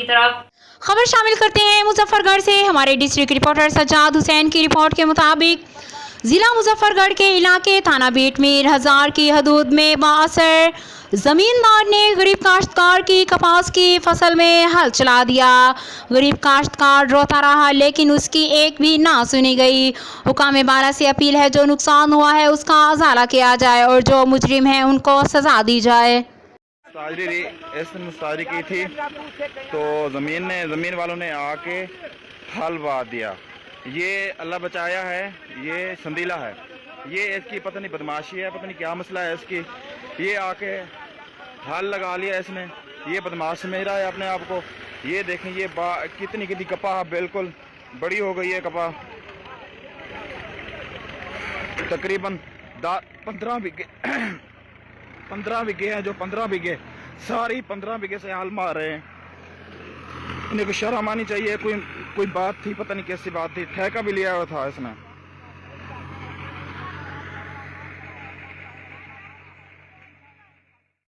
की तरफ। खबर शामिल करते हैं मुजफ्फरगढ़ से। हमारे डिस्ट्रिक्ट रिपोर्टर सज्जाद हुसैन की रिपोर्ट के मुताबिक ज़िला मुजफ्फरगढ़ के इलाके थाना बेट में 1000 की हदूद में बासर ज़मींदार ने गरीब काश्तकार की कपास की फसल में हल चला दिया। गरीब काश्तकार रोता रहा लेकिन उसकी एक भी ना सुनी गई। हुकाम बाला से अपील है जो नुकसान हुआ है उसका अजाला किया जाए और जो मुजरिम है उनको सजा दी जाए। मुस्तारी की थी तो ज़मीन वालों ने आके हल बा दिया। ये अल्लाह बचाया है, ये संदीला है, ये इसकी पता नहीं बदमाशी है, पता नहीं क्या मसला है इसकी। ये आके हल लगा लिया इसने, ये बदमाश समझ रहा है अपने आप को। ये देखें ये कितनी कपा बिल्कुल बड़ी हो गई है कपा, तकरीबन 15 बीघे 15 बीघे हैं, जो 15 बीघे सारी 15 बीघे से हाल मार रहे हैं। इन्हें को शर्म आनी चाहिए। कोई बात थी, पता नहीं कैसी बात थी, ठेका भी लिया हुआ था इसने।